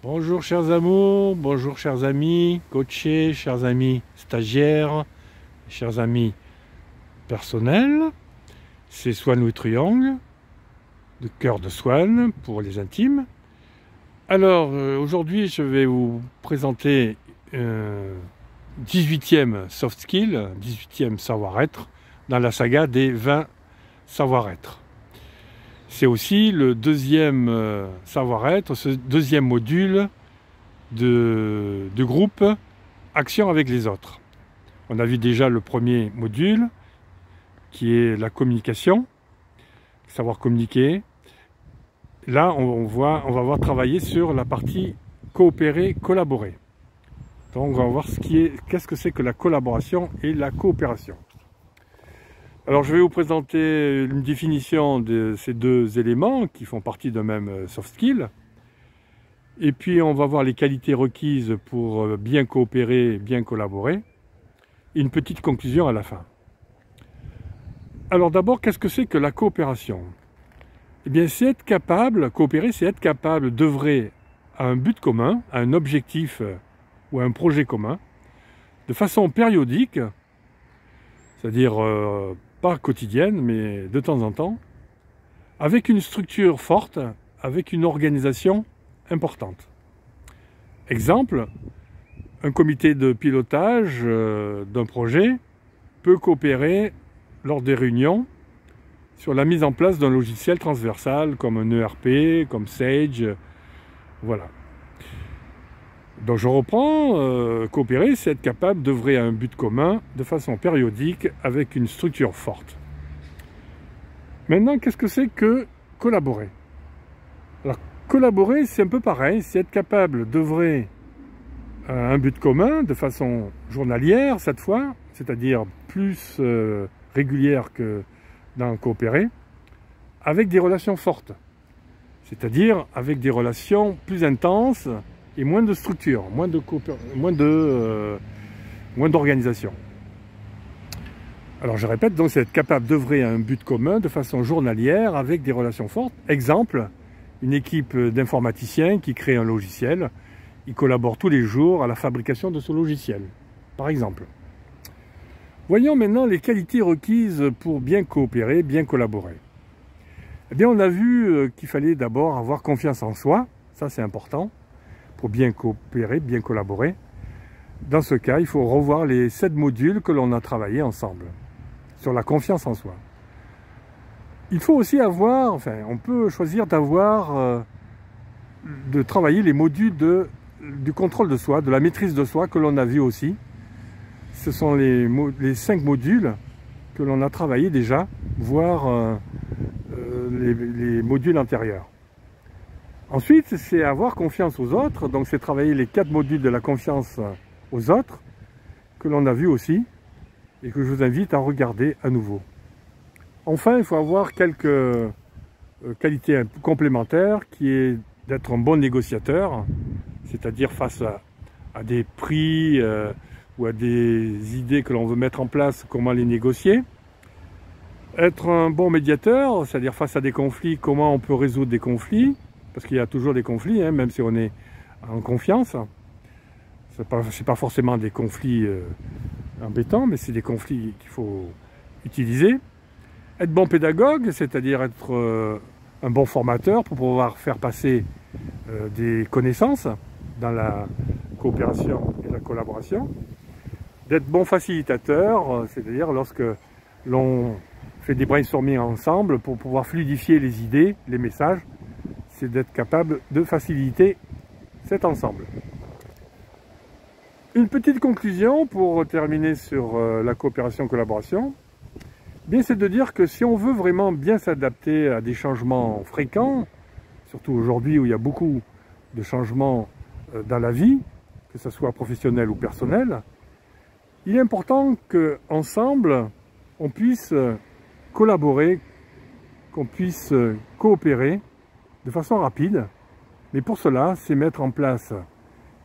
Bonjour chers amours, bonjour chers amis coachés, chers amis stagiaires, chers amis personnels. C'est Swan with Triangle, de cœur de Swan pour les intimes. Alors aujourd'hui je vais vous présenter 18e soft skill, 18e savoir-être dans la saga des 20 savoir-être. C'est aussi le deuxième savoir-être, ce deuxième module de groupe Action avec les autres. On a vu déjà le premier module qui est la communication, savoir communiquer. Là, on va voir travailler sur la partie coopérer, collaborer. Donc on va voir qu'est-ce que c'est que la collaboration et la coopération. Alors je vais vous présenter une définition de ces deux éléments qui font partie d'un même soft skill. Et puis on va voir les qualités requises pour bien coopérer, bien collaborer. Et une petite conclusion à la fin. Alors d'abord, qu'est-ce que c'est que la coopération? Eh bien c'est être capable, coopérer c'est être capable d'œuvrer à un but commun, à un objectif ou à un projet commun, de façon périodique, c'est-à-dire pas quotidienne, mais de temps en temps, avec une structure forte, avec une organisation importante. Exemple, un comité de pilotage d'un projet peut coopérer lors des réunions sur la mise en place d'un logiciel transversal comme un ERP, comme Sage, voilà. Donc je reprends, coopérer, c'est être capable d'œuvrer à un but commun de façon périodique avec une structure forte. Maintenant, qu'est-ce que c'est que collaborer? Alors, collaborer, c'est un peu pareil, c'est être capable d'œuvrer à un but commun de façon journalière cette fois, c'est-à-dire plus régulière que dans coopérer, avec des relations fortes, c'est-à-dire avec des relations plus intenses et moins de structure, moins d'organisation. Alors je répète, donc c'est être capable d'œuvrer à un but commun de façon journalière avec des relations fortes. Exemple, une équipe d'informaticiens qui crée un logiciel, ils collaborent tous les jours à la fabrication de ce logiciel, par exemple. Voyons maintenant les qualités requises pour bien coopérer, bien collaborer. Eh bien on a vu qu'il fallait d'abord avoir confiance en soi, ça c'est important, pour bien coopérer, bien collaborer. Dans ce cas, il faut revoir les 7 modules que l'on a travaillé ensemble, sur la confiance en soi. Il faut aussi avoir, enfin, on peut choisir d'avoir, de travailler les modules du contrôle de soi, de la maîtrise de soi que l'on a vu aussi. Ce sont les 5 modules que l'on a travaillé déjà, voire les modules antérieurs. Ensuite, c'est avoir confiance aux autres, donc c'est travailler les 4 modules de la confiance aux autres, que l'on a vu aussi, et que je vous invite à regarder à nouveau. Enfin, il faut avoir quelques qualités complémentaires, qui est d'être un bon négociateur, c'est-à-dire face à des prix ou à des idées que l'on veut mettre en place, comment les négocier. Être un bon médiateur, c'est-à-dire face à des conflits, comment on peut résoudre des conflits, parce qu'il y a toujours des conflits, hein, même si on est en confiance. C'est pas forcément des conflits embêtants, mais c'est des conflits qu'il faut utiliser. Être bon pédagogue, c'est-à-dire être un bon formateur pour pouvoir faire passer des connaissances dans la coopération et la collaboration. D'être bon facilitateur, c'est-à-dire lorsque l'on fait des brainstorming ensemble pour pouvoir fluidifier les idées, les messages, c'est d'être capable de faciliter cet ensemble. Une petite conclusion pour terminer sur la coopération-collaboration, c'est de dire que si on veut vraiment bien s'adapter à des changements fréquents, surtout aujourd'hui où il y a beaucoup de changements dans la vie, que ce soit professionnel ou personnel, il est important qu'ensemble, on puisse collaborer, qu'on puisse coopérer de façon rapide, mais pour cela, c'est mettre en place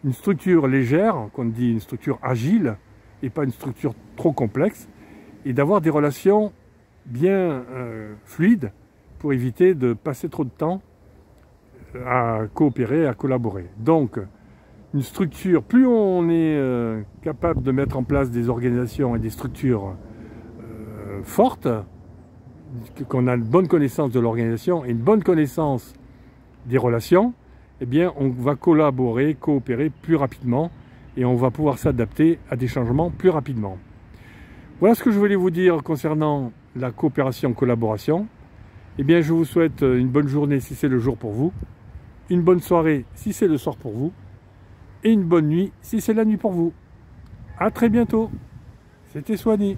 une structure légère, qu'on dit une structure agile, et pas une structure trop complexe, et d'avoir des relations bien fluides pour éviter de passer trop de temps à coopérer, à collaborer. Donc, une structure, plus on est capable de mettre en place des organisations et des structures fortes, qu'on a une bonne connaissance de l'organisation et une bonne connaissance des relations, eh bien, on va collaborer, coopérer plus rapidement et on va pouvoir s'adapter à des changements plus rapidement. Voilà ce que je voulais vous dire concernant la coopération-collaboration. Eh bien, je vous souhaite une bonne journée si c'est le jour pour vous, une bonne soirée si c'est le soir pour vous, et une bonne nuit si c'est la nuit pour vous. À très bientôt. C'était Soigny.